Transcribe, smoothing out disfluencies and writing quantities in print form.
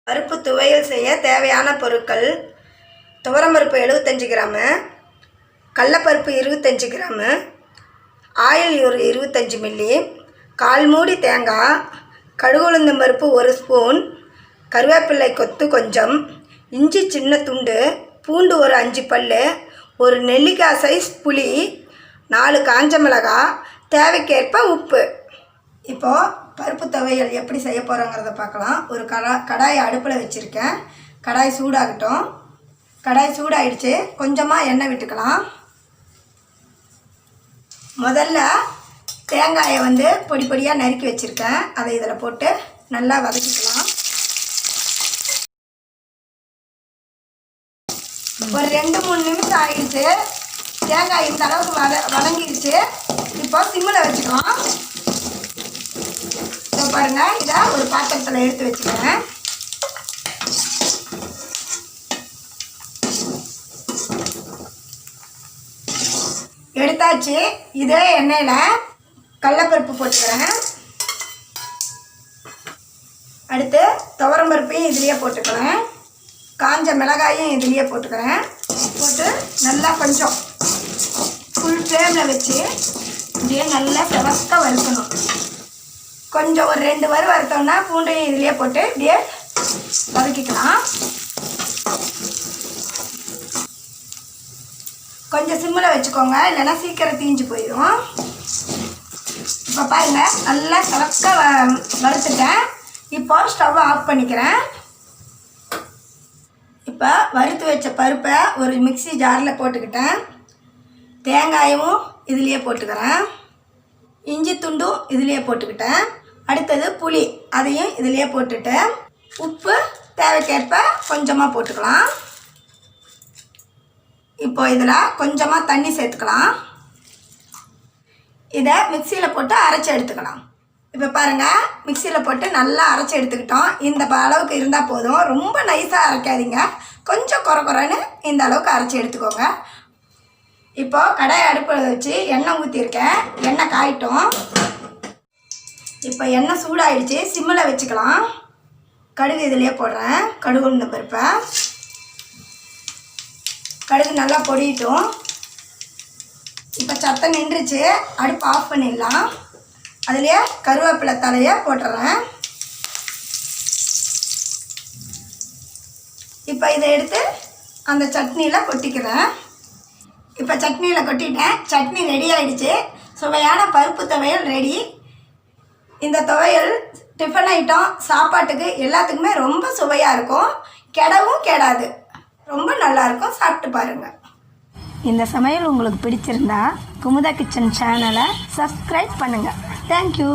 பருப்பு துவையல் செய்ய தேவையான பொருட்கள்: துவரம்பருப்பு 75 கிராமு, கடலப்பருப்பு 25 கிராமு, ஆயில் ஒரு 25 மில்லி, 1/4 மூடி தேங்காய், கடுகு உளுந்தம் பருப்பு 1 ஸ்பூன், கருவேப்பிலை கொத்து கொஞ்சம், இஞ்சி சின்ன துண்டு, பூண்டு ஒரு 5 பல், ஒரு நெல்லிக்காய் சைஸ் புளி, 4 காஞ்ச மிளகாய், தேவைக்கேற்ப உப்பு. இப்போது பருப்பு துவையல் எப்படி செய்ய போகிறோங்கிறத பார்க்கலாம். ஒரு கடாயை அடுப்பில் வச்சுருக்கேன். கடாய் சூடாகட்டும். கடாய் சூடாகிடுச்சு. கொஞ்சமாக எண்ணெய் விட்டுக்கலாம். முதல்ல தேங்காயை பொடி பொடியாக நறுக்கி வச்சுருக்கேன். அதை இதில் போட்டு நல்லா வதக்கிக்கலாம். ஒரு 2-3 நிமிஷம் ஆகிடுச்சு. தேங்காய் இந்த அளவுக்கு வதங்கிடுச்சு. இப்போ சிம்மில் வச்சுக்கலாம். இப்போ பாருங்கள், இதை ஒரு பாத்திரத்தில் எடுத்து வச்சுக்கிறேன். எடுத்தாச்சு. இதே எண்ணெயில் கடலப்பருப்பு போட்டுக்கிறேன். அடுத்து துவரம்பருப்பையும் இதுலேயே போட்டுக்கிறேன். காஞ்ச மிளகாயும் இதுலேயே போட்டுக்கிறேன். போட்டு நல்லா கொஞ்சம் ஃபுல் ஃப்ளேமில் வச்சு இப்படியே நல்லா செவக்க வறுக்கணும். கொஞ்சம் ஒரு 2 வறுத்தோம்னா பூண்டையும் இதுலேயே போட்டு இப்படியே வதக்கிக்கலாம். கொஞ்சம் சிம்மில் வச்சுக்கோங்க, இல்லைன்னா சீக்கிரம் தீஞ்சு போயிடும். இப்போ பாருங்கள், நல்லா செவக்க வறுத்துட்டேன். இப்போ ஸ்டவ் ஆஃப் பண்ணிக்கிறேன். இப்போ வறுத்து வச்ச பருப்பை ஒரு மிக்ஸி ஜாரில் போட்டுக்கிட்டேன். தேங்காயும் இதுலேயே போட்டுக்கிறேன். இஞ்சி துண்டும் இதுலேயே போட்டுக்கிட்டேன். அடுத்தது புளி, அதையும் இதுலேயே போட்டுட்டு உப்பு தேவைக்கேற்ப கொஞ்சமாக போட்டுக்கலாம். இப்போ இதில் கொஞ்சமாக தண்ணி சேர்த்துக்கலாம். இதை மிக்சியில் போட்டு அரைச்சி எடுத்துக்கலாம். இப்போ பாருங்கள், மிக்சியில் போட்டு நல்லா அரைச்சி எடுத்துக்கிட்டோம். இந்த அளவுக்கு இருந்தால் போதும். ரொம்ப நைஸாக அரைக்காதீங்க, கொஞ்சம் குறைன்னு இந்த அளவுக்கு அரைச்சி எடுத்துக்கோங்க. இப்போது கடாயை அடுப்பில் வச்சு எண்ணெய் ஊற்றிருக்கேன். எண்ணெய் காயிட்டும். இப்போ எண்ணெய் சூடாகிடுச்சு. சிம்மில் வச்சுக்கலாம். கடுகு இதிலேயே போடுறேன். கடுகு உளுந்தம் பருப்பை. கடுகு நல்லா பொடியிட்டும். இப்போ சத்தம் நின்றுச்சு. அடுப்பு ஆஃப் பண்ணிடலாம். அதுலேயே கருவேப்பிலை தலையை போட்டுறேன். இப்போ இதை எடுத்து அந்த சட்னியில் கொட்டிக்கிறேன். இப்போ சட்னியில் கொட்டிட்டேன். சட்னி ரெடி ஆகிடுச்சு. சுவையான பருப்பு துவையல் ரெடி. இந்த துவையல் டிஃபன் ஐட்டம், சாப்பாட்டுக்கு எல்லாத்துக்குமே ரொம்ப சுவையாக இருக்கும். கெடவும் கெடாது. ரொம்ப நல்லாயிருக்கும். சாப்பிட்டு பாருங்கள். இந்த சமையல் உங்களுக்கு பிடிச்சிருந்தா குமுதா கிச்சன் சேனலை சப்ஸ்கிரைப் பண்ணுங்கள். தேங்க்யூ.